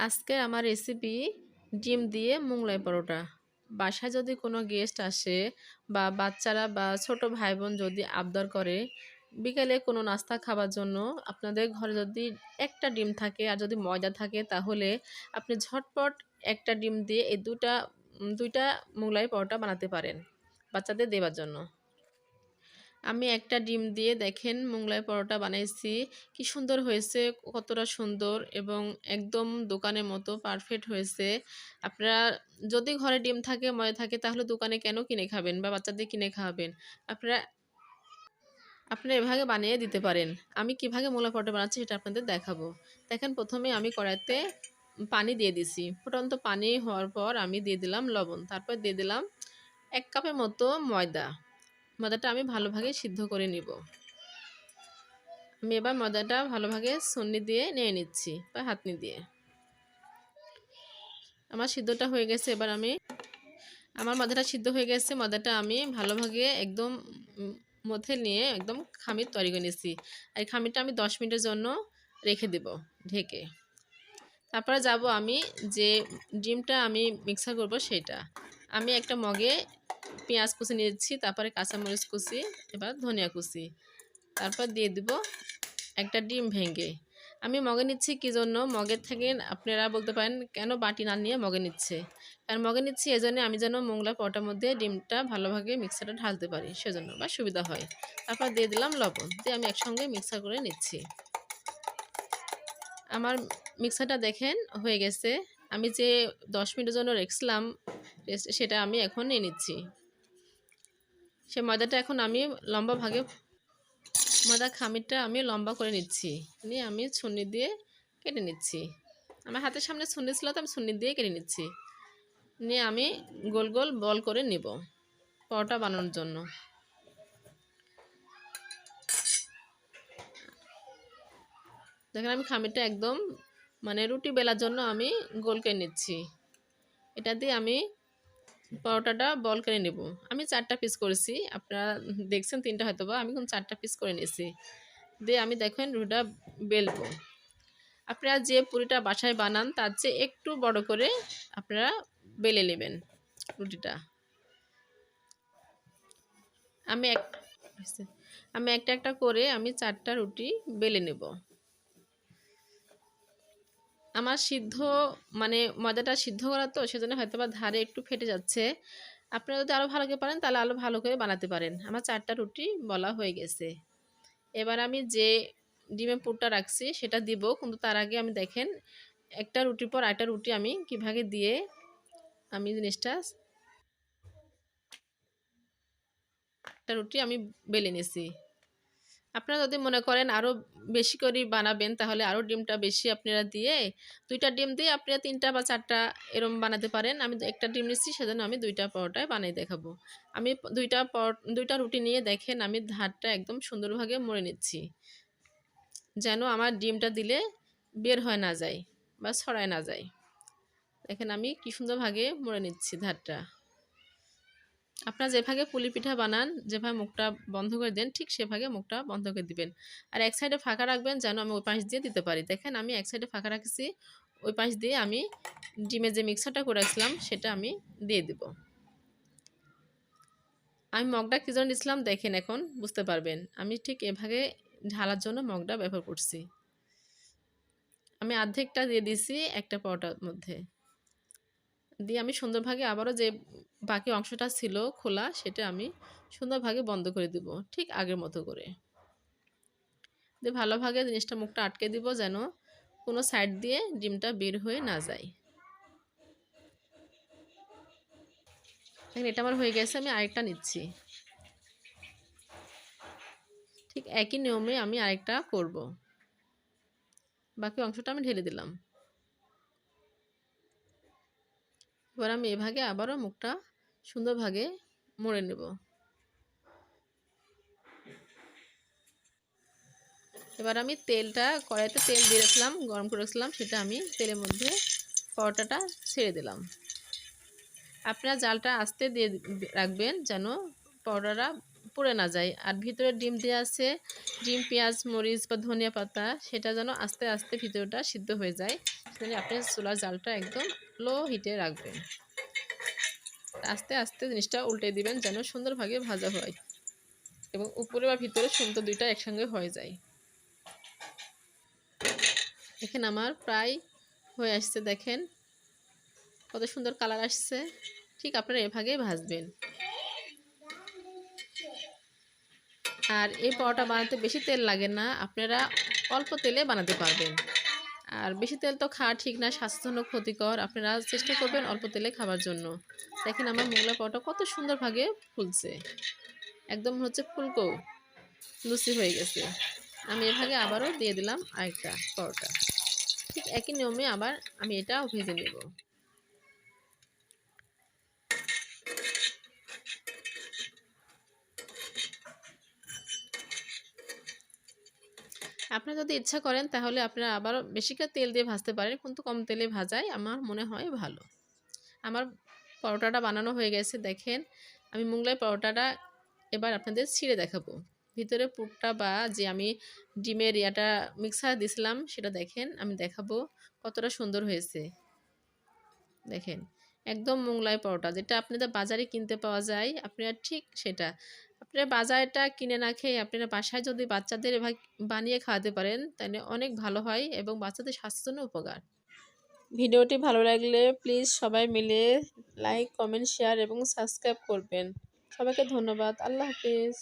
আজকে আমার রেসিপি ডিম দিয়ে মোগলাই পরোটা। বাসায় যদি কোনো গেস্ট আসে বা বাচ্চারা বা ছোট ভাই বোন যদি আবদার করে বিকেলে কোনো নাস্তা খাবার জন্য, আপনাদের ঘরে যদি একটা ডিম থাকে আর যদি ময়দা থাকে তাহলে আপনি ঝটপট একটা ডিম দিয়ে এই দুইটা মোগলাই পরোটা বানাতে পারেন বাচ্চাদের দেওয়ার জন্য। আমি একটা ডিম দিয়ে দেখেন মোগলাই পরোটা বানাইছি, কি সুন্দর হয়েছে, কতটা সুন্দর এবং একদম দোকানের মতো পারফেক্ট হয়েছে। আপনারা যদি ঘরে ডিম থাকে ময়দা থাকে তাহলে দোকানে কেন কিনে খাবেন বা বাচ্চাদের কিনে খাওয়াবেন। আপনারা আপনারা এভাবে বানিয়ে দিতে পারেন। আমি কিভাবে মোগলাই পরোটা বানাচ্ছি সেটা আপনাদের দেখাবো। দেখেন, প্রথমে আমি কড়াইতে পানি দিয়ে দিছি। ফুটন্ত পানি হওয়ার পর আমি দিয়ে দিলাম লবণ, তারপর দিয়ে দিলাম 1 কাপের মতো ময়দা। ময়দাটা আমি ভালোভাবে সিদ্ধ করে নিব। আমি এবার ময়দাটা ভালোভাবে ছন্নি দিয়ে নিয়ে নিচ্ছি বা হাতনি দিয়ে। আমার সিদ্ধটা হয়ে গেছে। এবার আমার ময়দাটা সিদ্ধ হয়ে গেছে। ময়দাটা আমি ভালোভাবে একদম মধ্যে নিয়ে একদম খামির তৈরি করে নিচ্ছি। আর খামিরটা আমি 10 মিনিটের জন্য রেখে দেব ঢেকে। তারপরে যাব আমি যে ডিমটা আমি মিক্সার করব সেটা। আমি একটা মগে পেঁয়াজ কুচি নিয়েছি, তারপরে কাঁচামরিচ কুচি, এবার ধনিয়া কুচি, তারপর দিয়ে দিব একটা ডিম ভেঙে। আমি মগে নিচ্ছি কী জন্য, মগের থেকে আপনারা বলতে পারেন কেন বাটি না নিয়ে মগে নিচ্ছে, কারণ মগে নিচ্ছি এজন্য আমি যেন মোগলাই পরোটার মধ্যে ডিমটা ভালোভাবে মিক্সারটা ঢালতে পারি, সেজন্য বা সুবিধা হয়। তারপর দিয়ে দিলাম লবণ, দিয়ে আমি একসঙ্গে মিক্সার করে নিচ্ছি। আমার মিক্সারটা দেখেন হয়ে গেছে। আমি যে 10 মিনিটের জন্য রেখেছিলাম সেটা আমি এখন নিয়ে নিচ্ছি। সে ময়দাটা এখন আমি ময়দা খামিরটা আমি লম্বা করে নিচ্ছি, নিয়ে আমি ছুরি দিয়ে কেটে নিচ্ছি। আমার হাতের সামনে ছুরি ছিল তো আমি ছুরি দিয়ে কেটে নিচ্ছি, নিয়ে আমি গোল গোল বল করে নিব পরোটা বানানোর জন্য। দেখেন আমি খামিরটা একদম রুটি বেলার জন্য আমি গোল করে নিচ্ছি। এটা দিয়ে আমি পরোটাটা বল করে নেব। আমি 4টা পিস করেছি, আপনারা দেখছেন 3টা হয়তো বা, আমি এখন 4টা পিস করে নিয়েছি। দিয়ে আমি দেখেন রুটিটা বেলবো। আপনারা যে পুরিটা বাসায় বানান তার চেয়ে একটু বড় করে আপনারা বেলে নেবেন রুটিটা। আমি একটা একটা করে আমি 4টা রুটি বেলে নেব। আমার সিদ্ধ ময়দাটা সিদ্ধ করা তো, সেজন্য হয়তো বা ধারে একটু ফেটে যাচ্ছে। আপনারা যদি আরও ভালো করে পারেন তাহলে আরও ভালো করে বানাতে পারেন। আমার 4টা রুটি বলা হয়ে গেছে। এবার আমি যে ডিমের পুরটা রাখছি সেটা দিব, কিন্তু তার আগে আমি দেখেন একটা রুটির পর আরেকটা রুটি আমি কীভাবে দিয়ে আমি জিনিসটা একটা রুটি আমি বেলে নিয়েছি। আপনারা যদি মনে করেন আরও বেশি করে বানাবেন তাহলে আরও ডিমটা বেশি আপনারা দিয়ে 2টা ডিম দিয়ে আপনারা 3টা বা 4টা এরম বানাতে পারেন। আমি একটা ডিম নিচ্ছি সেজন্য আমি 2টা পরোটায় বানিয়ে দেখাবো। আমি 2টা রুটি নিয়ে দেখেন আমি ধারটা একদম সুন্দরভাবে মুড়ে নিচ্ছি, যেন আমার ডিমটা দিলে বের হয় না যায় বা ছড়ায় না যায়। দেখেন আমি কি সুন্দরভাবে মুড়ে নিচ্ছি ধারটা। আপনারা যেভাবে পুলি পিঠা বানান, যেভাবে মুখটা বন্ধ করে দেন, ঠিক সেভাবে মুখটা বন্ধ করে দিবেন। আর এক সাইডে ফাঁকা রাখবেন যেন আমি ওই পাশ দিয়ে দিতে পারি। দেখেন আমি এক সাইডে ফাঁকা রাখছি, ওই পাশ দিয়ে আমি ডিমের যে মিক্সারটা করে রাখছিলাম সেটা আমি দিয়ে দিব। আমি মগটা কী জন্য নিয়েছিলাম দেখেন, এখন বুঝতে পারবেন। আমি ঠিক এভাবে ঢালার জন্য মগটা ব্যবহার করছি। আমি অর্ধেকটা দিয়ে দিছি একটা পরোটার মধ্যে, দিয়ে আমি সুন্দরভাবে আবারও যে বাকি অংশটা ছিল খোলা সেটা আমি সুন্দরভাবে বন্ধ করে দিব, ঠিক আগের মতো করে। দিয়ে ভালোভাবে জিনিসটা মুখটা আটকে দিব যেন কোনো সাইড দিয়ে ডিমটা বের হয়ে না যায়। এটা আমার হয়ে গেছে, আমি আরেকটা নিচ্ছি। ঠিক একই নিয়মে আমি আরেকটা করব। বাকি অংশটা আমি ঢেলে দিলাম। এবার আমি এভাবে আবারও মুখটা সুন্দরভাবে মুড়ে নেব। এবার আমি কড়াইতে তেল দিয়ে রাখলাম, গরম করে রাখলাম, সেটা আমি তেলের মধ্যে পরোটাটা ছেড়ে দিলাম। আপনারা জালটা আস্তে দিয়ে রাখবেন যেন পরোটাটা পুড়ে না যায়। আর ভিতরে ডিম দেওয়া আছে, ডিম, পেঁয়াজ, মরিচ বা ধনিয়া পাতা, সেটা যেন আস্তে আস্তে ভিতরটা সিদ্ধ হয়ে যায়, মানে আপনি চুলার জালটা একদম লো হিটে রাখবেন। আস্তে আস্তে জিনিসটা উল্টে দিবেন যেন সুন্দরভাবে ভাজা হয় এবং উপরে বা ভিতরে সুন্দর দুইটা একসঙ্গে হয়ে যায়। দেখেন আমার প্রায় হয়ে আসছে, দেখেন কত সুন্দর কালার আসছে। ঠিক আপনারা এভাবেই ভাজবেন। আর এই পরোটা বানাতে বেশি তেল লাগে না, আপনারা অল্প তেলে বানাতে পারবেন। আর বেশি তেল তো খাওয়া ঠিক না, স্বাস্থ্যের জন্য ক্ষতিকর। আপনারা চেষ্টা করবেন অল্প তেলে খাওয়ার জন্য। দেখেন আমার মোগলাই পরোটা কত সুন্দরভাবে ফুলছে, একদম হচ্ছে ফুলকো লুচি হয়ে গেছে। আমি এভাবে আবারও দিয়ে দিলাম আরেকটা পরোটা। ঠিক একই নিয়মে আবার আমি এটাও ভেজে নেব। আপনারা যদি ইচ্ছা করেন তাহলে আপনারা আবারও বেশি করে তেল দিয়ে ভাজতে পারেন, কিন্তু কম তেলে ভাজাই আমার মনে হয় ভালো। আমার পরোটাটা বানানো হয়ে গেছে, দেখেন আমি মোগলাই পরোটাটা এবার আপনাদের ছিঁড়ে দেখাবো। ভিতরে পুরটা বা যে আমি ডিমের ইয়াটা মিক্সার দিছিলাম সেটা দেখেন আমি দেখাবো কতটা সুন্দর হয়েছে। দেখেন একদম মোগলাই পরোটা যেটা আপনাদের বাজারে কিনতে পাওয়া যায়, আপনারা ঠিক সেটা। আপনারা বাজারটা কিনে না খেয়ে আপনারা বাসায় যদি বাচ্চাদের এভাবে বানিয়ে খাওয়াতে পারেন তাহলে অনেক ভালো হয় এবং বাচ্চাদের স্বাস্থ্যের জন্য উপকার। ভিডিওটি ভালো লাগলে প্লিজ সবাই মিলে লাইক, কমেন্ট, শেয়ার এবং সাবস্ক্রাইব করবেন। সবাইকে ধন্যবাদ। আল্লাহ হাফেজ।